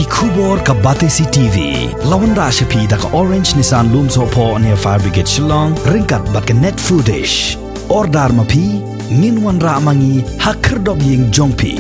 Kubor ka Batesi TV. Lawan Rashapi da ka Orange Nissan Lumso po near Fire Brigade Shillong. Ringkat bat ka net foodish. Ordar mapi. Nginwan ra mangi hakerdog ying jongpi.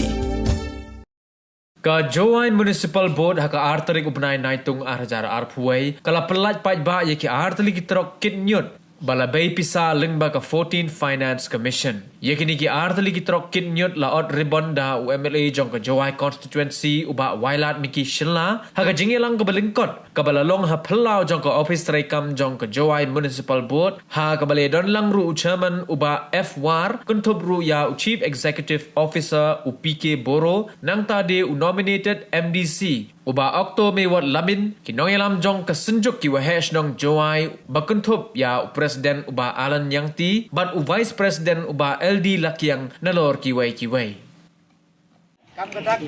Ka Joai Municipal Board haka arterik upnai naitung arjara arpuai. Kala pelat paj ba ye ki arteli ki trok kit nyut. Bala bay pisa lingba ka 14 Finance Commission. Yekini ki arteli ki trok kit nyut la ot ribbon da UMLA jong ka Joai constituency uba wailat miki shilla haka jingelang ka balingkot ka balalong ha pelau jong ka office traikam jong ka Joai Municipal Board ha ka bale don lang ru chairman uba F war kuntub ru ya chief executive officer UPK Boro nang tade nominated MDC uba Okto Mewat Lamin kinongelam jong ka senjuk ki wahesh nong Joai bakuntub ya president uba Alan Yangti but vice president uba LD Lakiang nalor kiway. Kam kadak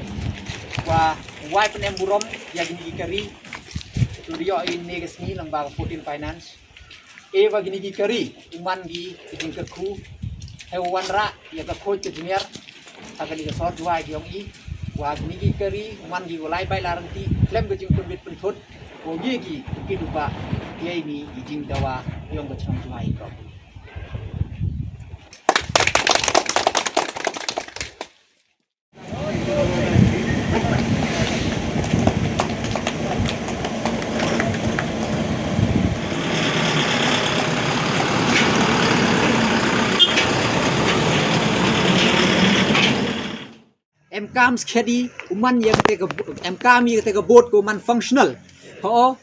wa wai penem burom ya gini kari studio ini kesini lembaga 14 finance eva gini kari uman gi ikin keku hewan ra ya ka coach engineer agak ni sort wai giong i wa gini kari uman gi walai bai laranti klem ke jing kunbit pentut wo gi gi kiduba ye ini jing dawa yong ke chong wai ko MKM skedi uman yang tega MKM yang tega board ko man functional ho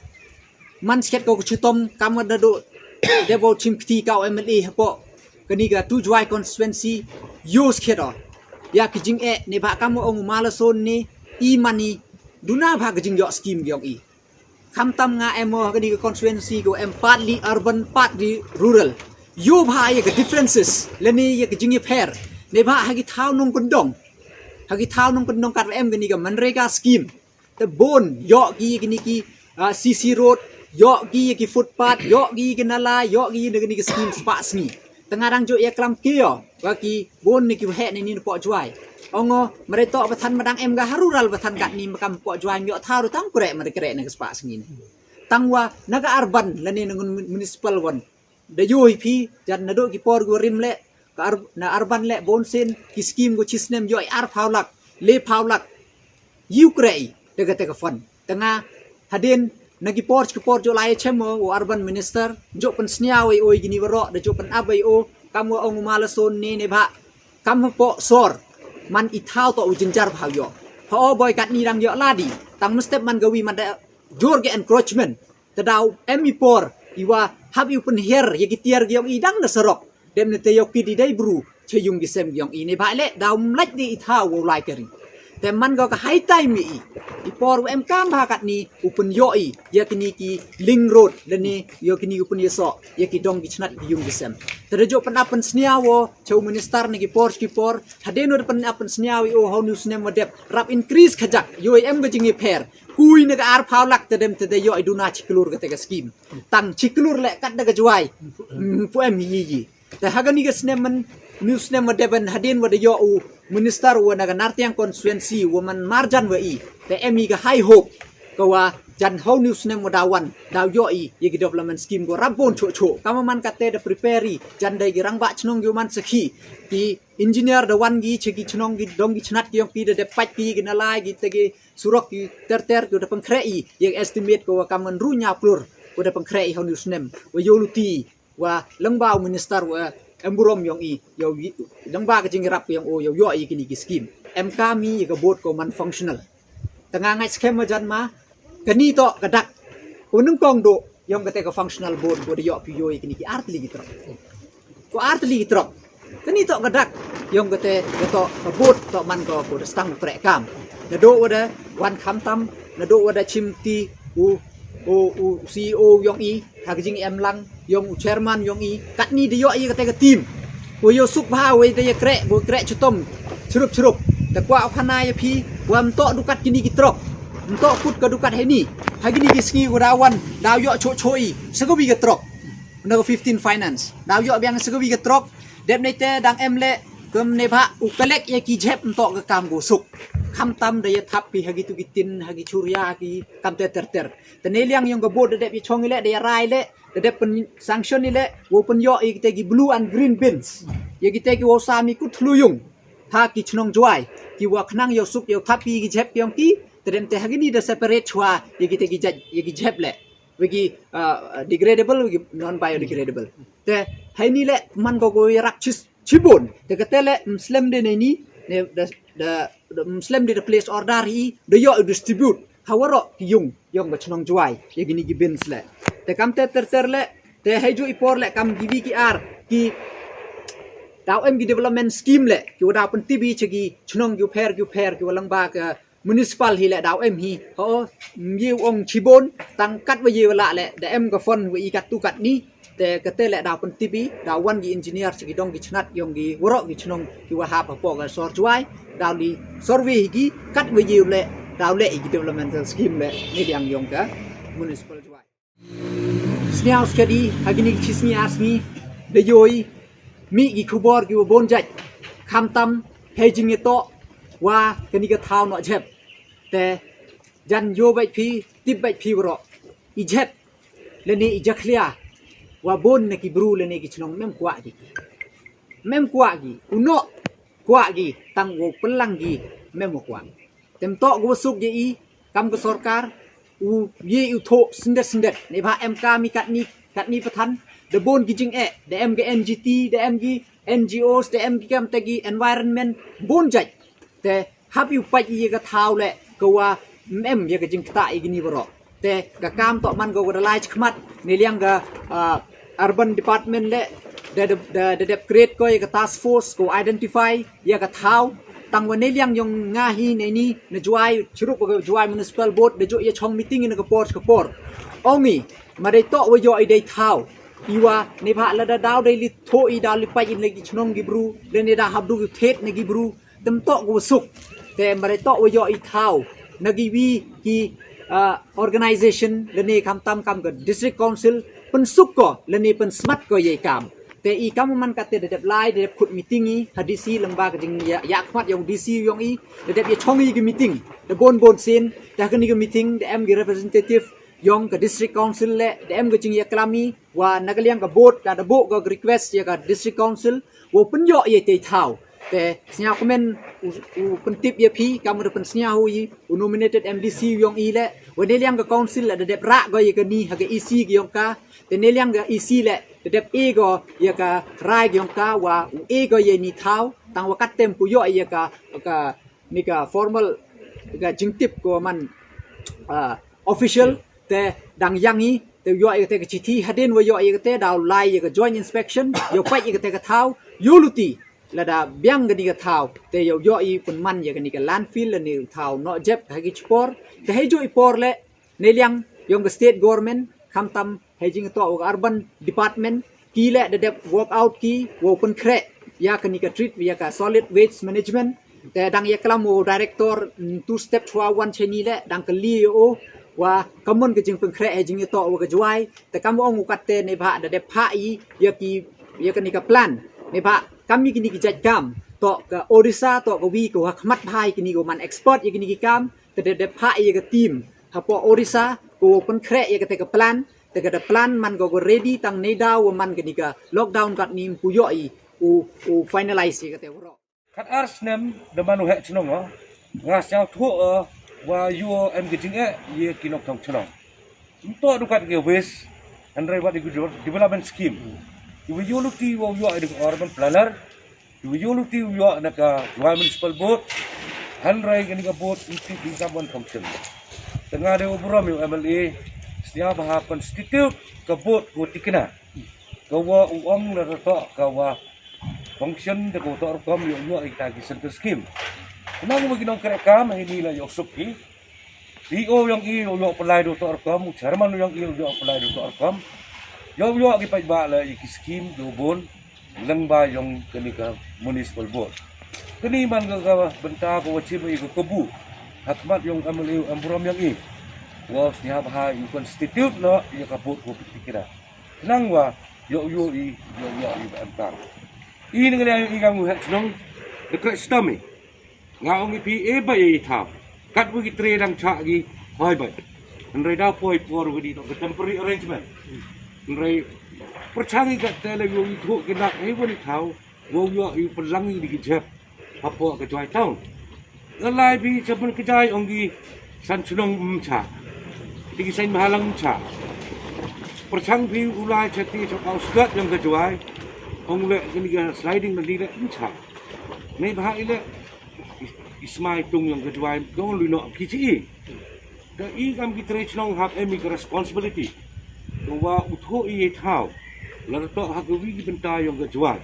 man sket ko chutom kam dado debo tim kti ka MLA po kani ga tu Joai constituency use kedo ya kijing ne ba kam ong malason ni I mani duna ba kijing yo scheme gyong I kam tam nga emo kani ga constituency ko partly urban partly rural yo ba ya differences leni ya kijing pair ne ba ha gi town nong kondong hagi tahu nong pendong kat em gini ke Manrega scheme the bone yok gi gini ki CC road yok gi ki footpath yok gi nala yok gi gini ke scheme spa sni tengarang jo ya klam kio bagi bone ni ki he ni po Joai ongo mereka batan madang em ga harural batan kat ni makam po Joai yok tahu tang kurek mereka ni ke spa sni tangwa naga urban lani ngun municipal one de yo pi jan nado ki por go rimle na urban le bonsen ki scheme go chisnem jo ar paulak le paulak ukrai daga tega fund tanga hadin nagi por jo lai chemo o urban minister jo pen sniawi oi gini waro de jo pen abai o kamu ong malason ni ne ba kam po sor man ithau to ujinjar phau yo ho boy kat ni rang yo ladi tang step man gawi man jorge encroachment tadau emi por iwa hab you pen her ye gitiar gyong idang na serok dem ne teyoki di dai bru cheyung gi sem gyong ini ba le daum laj di itha wo lai kari te man go ka hai tai mi I por em kam ba kat ni upun yo I ya kini ki ling road le ni yo kini upun yeso ya ki dong gi chnat gi yung gi sem te jo pen apen sniawo cheu minister ni ki por hadeno pen apen sniawi o how news nem modep rap increase khajak yo em go jingi pair kui ne ar paulak te dem te yo iduna chiklur ke te scheme tang chiklur le kat daga Joai pu em yi te hagani ga snemen news nem deben hadin wa de yo u minister wa naga nartiang constituency woman marjan wa I te emi ga high hope ko wa jan how news nem dawan daw yo I ye development scheme go rabon cho kama man kate de prepare jan dai gi rangba chnong gi man sakhi ti engineer the one gi chegi chnong gi dong gi chnat gi pi de pat gi gi nalai gi te gi surok gi ter go de pangkrei ye estimate ko wa kaman ru nya plur ko de pangkrei how news nem wa yoluti wa lengbau minister wa emburom yong I yo lengba ke jingrap yang o yo I kini ki scheme MK mi ke board ko man functional tengah ngai scheme jan ma kani to kadak unung kong do yong kate ka functional board ko yo pi yo kini ki artli gi trop ko artli gi trop kani to kadak yong kate to board to man ko stang pre kam na do wada wan kham tam na do wada chimti u CEO yong I hagjing em lang yong chairman yong I kat ni de yo I kate ka team ko yo sup ha we de kre bo kre chutom churup te kwa khana ya pi wam to dukat kini ki trok to put ka dukat he ni hagini ki ski ko dawan daw yo choi sagobi ka trok na 15 finance daw yo biang sagobi ka trok dem ne te dang em le Kemneba ukalek ya ki jep untuk ke kam gosuk. Kam tam daya tap pi hagi tu gitin hagi curia hagi kam ter. Teneliang yang gebod dedep ye chong ile daya rai le dedep pen sanction ile wo pen yo i kita gi blue and green bins. Ye kita gi wo sami ku thluyung. Ha ki chnong juai ki wa khnang yo suk yo tap pi gi jep yong ki tedem te hagi ni the separate chwa ye kita gi jep le. Wigi degradable wigi non biodegradable. Te hai ni le man go rak Cibun, dekatele Muslim di ni, the Muslim di the place order hi, the yo distribute. Hawaro yung bachnong juai, ye gini gibins le. Te kam te ter le, te heju ipor le kam givi ki ar ki daw em gi development scheme le, ki wada pen tibi chegi chnong gu per ki walang ba ka municipal hi le daw em hi. Ho yiu ong Cibun tang kat wa yiu la le, da em ga fon wi kat tu kat ni. Te kete le daw pen tibi daw wan gi engineer segi dong gi chnat yong gi woro gi chnong ki wa ha pa po ga sor juai daw li survey gi kat we yiu le daw le gi developmental scheme le ni yang yong ka municipal juai sniao skedi hagini chisni asmi de yoi mi gi khubor gi bon jaj kham tam hejing to wa kani ga thau no jep te jan yo bai phi tip bai phi woro I jep le ni I jakhlia wa bon na ki bru le ne ki chnong mem kwa gi uno kwa gi tang wo pelang gi mem kwa tem to go suk ye I kam go sarkar u ye u tho sindet ne ba mk mi kat ni pathan de bon gi jing de em ge NGT de em gi NGOs de em gi kam te gi environment bon jai te hab yu pa ye ga thau le ko wa mem ye ga jing ta I gi ni bro te ga kam to man go ga lai khmat ne liang ga urban department le the create ko ye task force ko identify ye ka thau tang wan ne liang yong nga hi ne ni ne juai churuk ko juai municipal board de jo ye chong meeting in ka por ongi ma dei to wo yo I dei thau iwa ne pha la da daw dei li tho I da li pa in le gi chnong gi bru le ne da habdu gi thet ne gi bru tem to go suk te ma dei to wo yo I thau na gi wi ki organization le ne kam tam kam ga district council pen suk ko le ni pen smart ko ye kam te I kam man ka te de lai de khut meeting I hadisi lamba ka jing ya khmat yong DC yong I de ye chong I gi meeting de bon sin da ka ni gi meeting de em gi representative yong ka district council le de em gi jing ya klami wa nagaliang ka board ka de bo ga request ya ka district council wo pen yo ye te thau te snya komen u pen tip ye phi kam de pen snya hu yi u nominated MDC yong I le wa de liang ka council le de ra go ye ka ni ha ga EC gi yong ka te ne liang ga EC le de ego ye ka rai gi yong ka wa u ego ye ni thau tang wa kat tem pu yo ye ka ni ka formal ga jing tip ko man official te dang yang I te yo ye te ka chithi hadin wa yo ye te daw lai ye ka joint inspection yo pa ye te ka thau yuluti la da biang ga ni ka thau te yo I pun man ye ka ni ka landfill la ni thau no jep ha gi chpor te he jo I por le ne liang yong ga state government kham tam hejing to urban department ki le de work out ki wo pun kre ya ka ni ka treat ya ka solid waste management te dang ye klam wo director two step thwa one cheni le dang ka li o wa common ke jing pun kre hejing to wo ka juai te kam ong ukat te ne ba de pha I ya ka ni ka plan ne ba kam mi ki ni ki jaj kam to ka Odisha to ka wi ko khmat bhai ki ni ko man expert ye ki ni ki kam te de pha ye ka team ha po Odisha ko pun kre ye ka te ka plan te ka plan man go ready tang nei daw man ke ni ka lockdown kat nim pu yo I u finalize ye ka te ro kat ars nem de manu hek chnong ho nga sao thu wa yu em ge jing ye kinok thong chnong to du kat ge waste and right what development scheme you look ti wo yo the urban planner you look ti yo na ka municipal board han rai ge ni ka board in someone function tengah de obro mi MLA sia bah constitute ka board ko tikna ka wa ong na to ka wa function de ko to kom yo ita ki center scheme nang mo ginong kre kam hindi la yo suki CEO yang iyo yo apply do to kom chairman yang iyo yo apply do to kom yo ki pa ba la ki scheme do bon lang ba yung kanika municipal board kani man ga benta ko wachi ba ko kubu hatmat yung MLA ambrom yang I was niya ba yung constitute no yung kabut ko pikira nang wa yo I ba antang ini ngala yung ikang nung dekat stami ngau ngi pi e ba ye tha kat bu gi tre dang cha gi hoi ba nrai da poi por wi di to temporary arrangement nrai perchangi kat tele yo i thu ki nak e bon thau wo yo i pelang di gi jep apo ka choi tau ngalai bi chapun ki jai ong gi san chunong cha ti sen mahalang cha perchang bi ulai chati chok au skirt yang ka choi ong le ni ga sliding di le cha nei ba ile ismai tung yang kedua dong lu no kici da I kam ki tre chnong hak emi ka responsibility to wa utho I thau la to hak wi ki benta yang kedua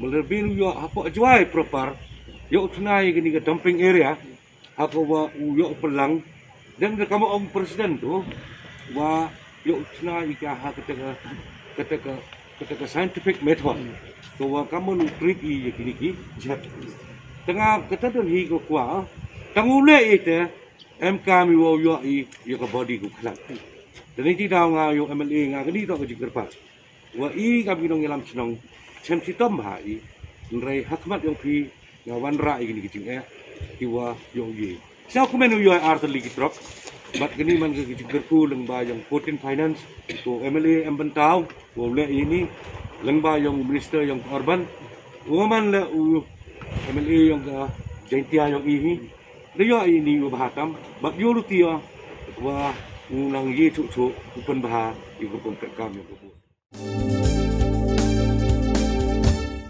melebih yo hapo ajwai proper yo tnai ni ka dumping area hapo wa yo pelang dan kamu om presiden tu wa yo tnai ka hak kata scientific method to wa kamu nu treat I kini ki jap tengah kata tu hi ko kwa tangule ite MK mi wo yo I yo ka body ko khlak tani ti daw nga yo MLA nga kani to ko jigerpa wa I ka binong ilam chnong chem si tom ha I nrai hakmat yo phi nga wan ra I kini kijing ki wa yo ye sao ko menu yo artli ki trop bat kini man ka jigerku leng ba yang 14 finance to MLA embentaw wo le ini leng ba yang minister yang urban woman le MLA yang jaintia yang ini dia ini bahatam bak yulutia wa unang ye chu chu upan bah ibu pun kami